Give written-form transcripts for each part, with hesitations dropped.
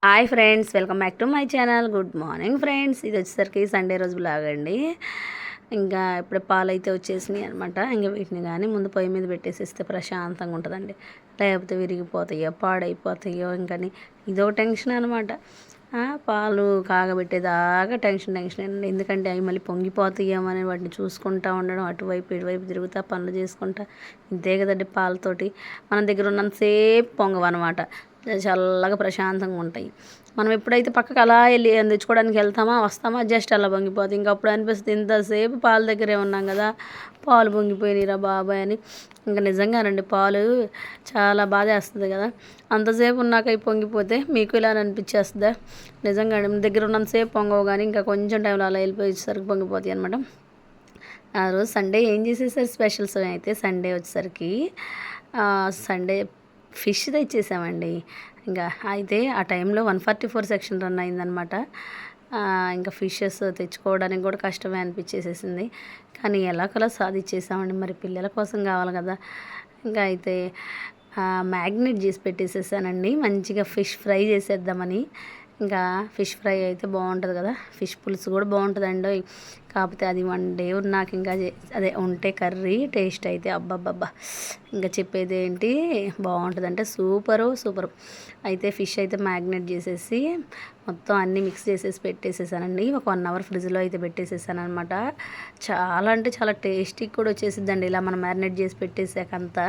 Hi friends, welcome back to my channel. Good morning friends. ఇది వచ్చేసరికి Sunday రోజు blog అండి. ఇంకా ఇప్పుడు పాలు అయితే వచ్చేసినాయి అనమాట. ఇంకా వీటిని కానీ ముందు పొయ్యి మీద పెట్టేసిస్తే ప్రశాంతంగా ఉంటుందండి. లేకపోతే విరిగిపోతాయో పాడైపోతాయో ఇంకని ఇదో టెన్షన్ అనమాట. పాలు కాగబెట్టేదాకా టెన్షన్ అండి. ఎందుకంటే అవి మళ్ళీ పొంగిపోతాయేమో అని వాటిని చూసుకుంటూ ఉండడం, అటువైపు ఇటువైపు తిరుగుతూ పనులు చేసుకుంటా. ఇంతే కదండి, పాలతోటి మన దగ్గర ఉన్నంతసేపు పొంగవన్నమాట. చల్లగా ప్రశాంతంగా ఉంటాయి. మనం ఎప్పుడైతే పక్కకు అలా వెళ్ళి తెచ్చుకోవడానికి వెళ్తామా వస్తామా జస్ట్ అలా పొంగిపోతుంది. ఇంకా అప్పుడు అనిపిస్తుంది ఇంతసేపు పాల దగ్గరే ఉన్నాం కదా, పాలు పొంగిపోయినాయిరా బాబాయ్ అని. ఇంకా నిజంగానండి, పాలు చాలా బాధ వేస్తుంది కదా, అంతసేపు ఉన్నాక అవి పొంగిపోతే మీకు ఇలా అనిపించేస్తుందా? నిజంగా దగ్గర ఉన్నంతసేపు పొంగవు, కానీ ఇంకా కొంచెం టైంలో అలా వెళ్ళిపోయేసరికి పొంగిపోతాయి అనమాట. ఆ రోజు సండే ఏం చేసేసారు స్పెషల్స్ అయితే, సండే వచ్చేసరికి సండే ఫిష్ తెచ్చేసామండి. ఇంకా అయితే ఆ టైంలో 144 సెక్షన్ రన్ అయిందనమాట. ఇంకా ఫిషెస్ తెచ్చుకోవడానికి కూడా కష్టమే అనిపించేసేసింది, కానీ ఎలాగోలా సాధించేసామండి. మరి పిల్లల కోసం కావాలి కదా. ఇంకా అయితే మ్యాగ్నేట్ చేసి పెట్టేసేసానండి, మంచిగా ఫిష్ ఫ్రై చేసేద్దామని. ఇంకా ఫిష్ ఫ్రై అయితే బాగుంటుంది కదా, ఫిష్ పులుసు కూడా బాగుంటుందండి. కాకపోతే అది వన్ డే నాకు ఇంకా అదే ఉంటే కర్రీ టేస్ట్ అయితే అబ్బబ్బబ్బా ఇంకా చెప్పేది ఏంటి, బాగుంటుంది అంటే సూపరు. అయితే ఫిష్ అయితే మ్యాగ్నేట్ చేసేసి మొత్తం అన్నీ మిక్స్ చేసేసి పెట్టేసేసానండి. ఒక 1 అవర్ ఫ్రిడ్జ్లో అయితే పెట్టేసేసాను అనమాట. చాలా అంటే చాలా టేస్టీ కూడా వచ్చేసిద్దండి ఇలా మనం మ్యారినేట్ చేసి పెట్టేసాకంతా.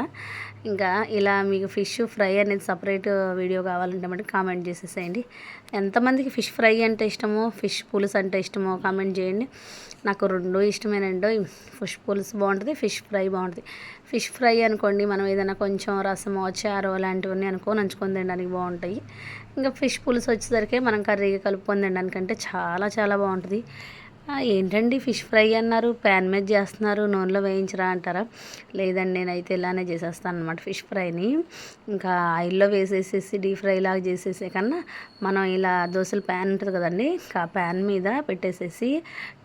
ఇంకా ఇలా మీకు ఫిష్ ఫ్రై అనేది సపరేట్ వీడియో కావాలంటే మటుకు కామెంట్ చేసేసేయండి. ఎంతమందికి ఫిష్ ఫ్రై అంటే ఇష్టమో, ఫిష్ పులుసు అంటే ఇష్టమో కామెంట్ చేయండి. నాకు రెండు ఇష్టమేనండి. ఫిష్ పులుసు బాగుంటుంది, ఫిష్ ఫ్రై బాగుంటుంది. ఫిష్ ఫ్రై అనుకోండి, మనం ఏదైనా కొంచెం రసమో చారో అలాంటివన్నీ నంచుకొని తినడానికి బాగుంటాయి. ఇంకా ఫిష్ పులుసు వచ్చేసరికి మనం కర్రీగా కలుపుకొని తినడానికంటే చాలా చాలా బాగుంటుంది. ఏంటండి ఫిష్ ఫ్రై అన్నారు, ప్యాన్ మీద చేస్తున్నారు, నూనెలో వేయించరా అంటారా? లేదండి, నేనైతే ఇలానే చేసేస్తాను అనమాట. ఫిష్ ఫ్రైని ఇంకా ఆయిల్లో వేసేసేసి డీప్ ఫ్రై లాగా చేసేసే కన్నా మనం ఇలా దోశల ప్యాన్ ఉంటుంది కదండి, ఆ ప్యాన్ మీద పెట్టేసేసి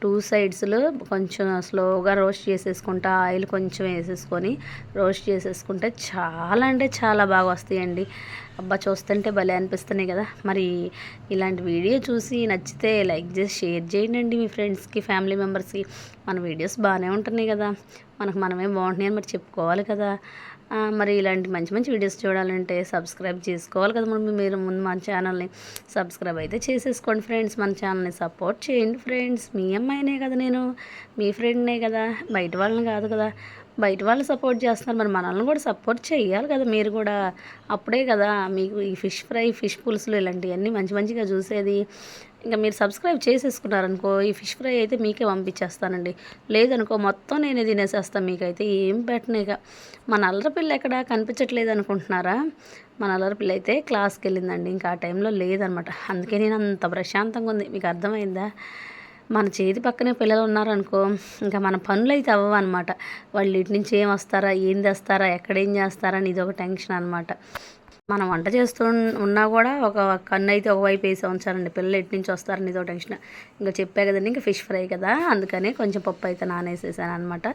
2 సైడ్స్లో కొంచెం స్లోగా రోస్ట్ చేసేసుకుంటా, ఆయిల్ కొంచెం వేసేసుకొని రోస్ట్ చేసేసుకుంటే చాలా అంటే చాలా బాగా వస్తాయండి. అబ్బా చూస్తుంటే భలే అనిపిస్తున్నాయి కదా. మరి ఇలాంటి వీడియో చూసి నచ్చితే లైక్ చేసి షేర్ చేయండి మీ ఫ్రెండ్స్కి, ఫ్యామిలీ మెంబర్స్కి. మన వీడియోస్ బాగానే ఉంటున్నాయి కదా, మనమే బాగుంటున్నాయి అని మరి చెప్పుకోవాలి కదా. మరి ఇలాంటి మంచి మంచి వీడియోస్ చూడాలంటే సబ్స్క్రైబ్ చేసుకోవాలి కదా. మీరు ముందు మన ఛానల్ని సబ్స్క్రైబ్ అయితే చేసేసుకోండి ఫ్రెండ్స్. మన ఛానల్ని సపోర్ట్ చేయండి ఫ్రెండ్స్. మీ అమ్మాయినే కదా నేను, మీ ఫ్రెండ్నే కదా, బయట వాళ్ళని కాదు కదా. బయట వాళ్ళు సపోర్ట్ చేస్తున్నారు, మరి మనల్ని కూడా సపోర్ట్ చేయాలి కదా మీరు కూడా. అప్పుడే కదా మీకు ఈ ఫిష్ ఫ్రై, ఫిష్ పులుసులు ఇలాంటివన్నీ మంచి మంచిగా చూసేది. ఇంకా మీరు సబ్స్క్రైబ్ చేసేసుకున్నారనుకో, ఈ ఫిష్ ఫ్రై అయితే మీకే పంపించేస్తానండి. లేదనుకో మొత్తం నేనే తినేసేస్తాను, మీకైతే ఏం పెట్టను. ఇక మన అల్లరిపిల్ల ఎక్కడ కనిపించట్లేదు అనుకుంటున్నారా? మన అల్లరిపిల్ల అయితే క్లాస్కి వెళ్ళిందండి, ఇంకా ఆ టైంలో లేదనమాట. అందుకే నేను అంత ప్రశాంతంగా ఉంది, మీకు అర్థమైందా? మన చేతి పక్కనే పిల్లలు ఉన్నారనుకో, ఇంకా మన పనులు అయితే అవ్వవు అనమాట. వాళ్ళు ఇటు నుంచి ఏం వస్తారా, ఏం తెస్తారా, ఎక్కడేం చేస్తారా అని ఇది ఒక టెన్షన్ అనమాట. మనం వంట చేస్తూ ఉన్నా కూడా ఒక కన్ను అయితే ఒకవైపు వేసి ఉంచాలండి, పిల్లలు ఎటు నుంచి వస్తారని ఇదో టెన్షన్. ఇంకా చెప్పా కదండి, ఇంకా ఫిష్ ఫ్రై కదా, అందుకని కొంచెం పప్పు అయితే నానేసేసాను అనమాట.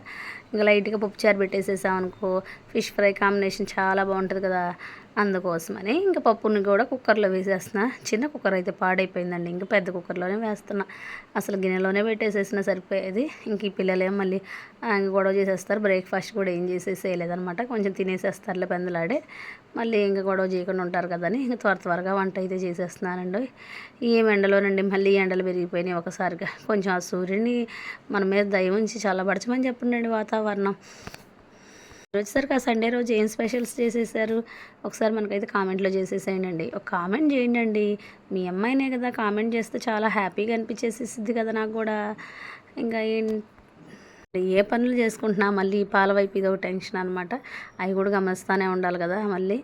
ఇంకా లైట్గా పప్పు చారు పెట్టేసేసామనుకో, ఫిష్ ఫ్రై కాంబినేషన్ చాలా బాగుంటుంది కదా, అందుకోసమని ఇంకా పప్పుని కూడా కుక్కర్లో వేసేస్తున్నా. చిన్న కుక్కర్ అయితే పాడైపోయిందండి, ఇంకా పెద్ద కుక్కర్లోనే వేస్తున్నా. అసలు గిన్నెలోనే పెట్టేసేసిన సరిపోయేది. ఇంక ఈ పిల్లలేం మళ్ళీ గొడవ చేసేస్తారు. బ్రేక్ఫాస్ట్ కూడా ఏం చేసేసేయలేదనమాట, కొంచెం తినేసేస్తారులే పెందలాడే, మళ్ళీ ఇంకా గొడవ చేయకుండా ఉంటారు కదని ఇంకా త్వరగా వంట అయితే చేసేస్తున్నానండి. ఏం ఎండలోనండి, మళ్ళీ ఎండలు పెరిగిపోయినాయి ఒకసారిగా. కొంచెం ఆ సూర్యుని మన మీద దయ ఉంచి చల్లబరచమని చెప్పండి వాతావరణం. వచ్చేసరికి ఆ సండే రోజు ఏం స్పెషల్స్ చేసేసారు ఒకసారి మనకైతే కామెంట్లో చేసేసేయండి. ఒక కామెంట్ చేయండి, మీ అమ్మాయినే కదా, కామెంట్ చేస్తే చాలా హ్యాపీగా అనిపించేసేసిద్ది కదా నాకు కూడా. ఇంకా ఏ పనులు చేసుకుంటున్నా మళ్ళీ పాల వైపు ఇదో టెన్షన్ అనమాట. అవి కూడా గమనిస్తూనే ఉండాలి కదా. మళ్ళీ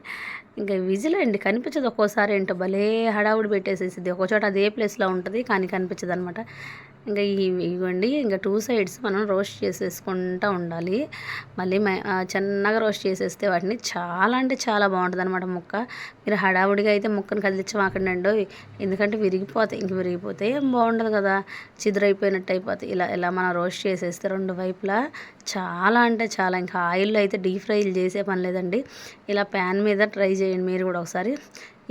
ఇంకా విజిల్ అండి కనిపించదు ఒక్కోసారి, ఏంటో భలే హడావుడి పెట్టేసేసిద్ది. ఒక్కో చోట అదే ప్లేస్లో ఉంటుంది కానీ కనిపించదు అనమాట. ఇంకా ఇవ్వండి, ఇంకా 2 సైడ్స్ మనం రోస్ట్ చేసేసుకుంటూ ఉండాలి. మళ్ళీ చిన్నగా రోస్ట్ చేసేస్తే వాటిని చాలా అంటే చాలా బాగుంటుంది అనమాట ముక్క. మీరు హడావుడిగా అయితే ముక్కను కదిలించమాకండి, ఎందుకంటే విరిగిపోతాయి. ఇంక విరిగిపోతే ఏం బాగుండదు కదా, చిదురైపోయినట్టు అయిపోతాయి. ఇలా మనం రోస్ట్ చేసేస్తే 2 వైపులా చాలా అంటే చాలా, ఇంకా ఆయిల్లో అయితే డీప్ ఫ్రైలు చేసే పని లేదండి. ఇలా ప్యాన్ మీద ట్రై చేయండి మీరు కూడా ఒకసారి.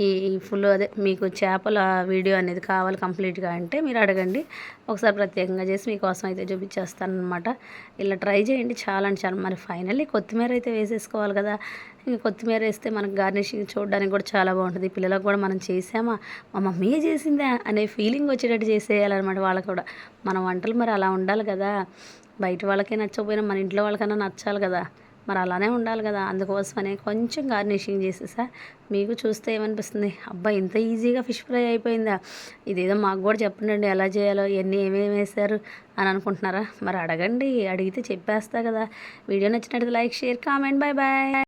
ఈ ఫుల్ అదే మీకు చేపల వీడియో అనేది కావాలి కంప్లీట్గా అంటే మీరు అడగండి, ఒకసారి ప్రత్యేకంగా చేసి మీకోసం అయితే చూపించేస్తానమాట. ఇలా ట్రై చేయండి, చాలా అంటే చాలా. మరి ఫైనల్లీ కొత్తిమీర అయితే వేసేసుకోవాలి కదా. ఇంక కొత్తిమీర వేస్తే మనకు గార్నిషింగ్ చూడడానికి కూడా చాలా బాగుంటుంది. పిల్లలకు కూడా మనం చేసామా, మా మమ్మీ చేసిందా అనే ఫీలింగ్ వచ్చేటట్టు చేసేయాలన్నమాట వాళ్ళకు కూడా. మన వంటలు మరి అలా ఉండాలి కదా. బయట వాళ్ళకే నచ్చకపోయినా మన ఇంట్లో వాళ్ళకన్నా నచ్చాలి కదా. మరి అలానే ఉండాలి కదా. అందుకోసమనే కొంచెం గార్నిషింగ్ చేసేసా. మీకు చూస్తే ఏమనిపిస్తుంది, అబ్బా ఇంత ఈజీగా ఫిష్ ఫ్రై అయిపోయిందా, ఇదేదో మాకు కూడా చెప్పండి ఎలా చేయాలో, ఇవన్నీ ఏమేమి వేశారు అని అనుకుంటున్నారా. మరి అడగండి, అడిగితే చెప్పేస్తా కదా. వీడియో నచ్చినట్టు like, share, comment. Bye bye.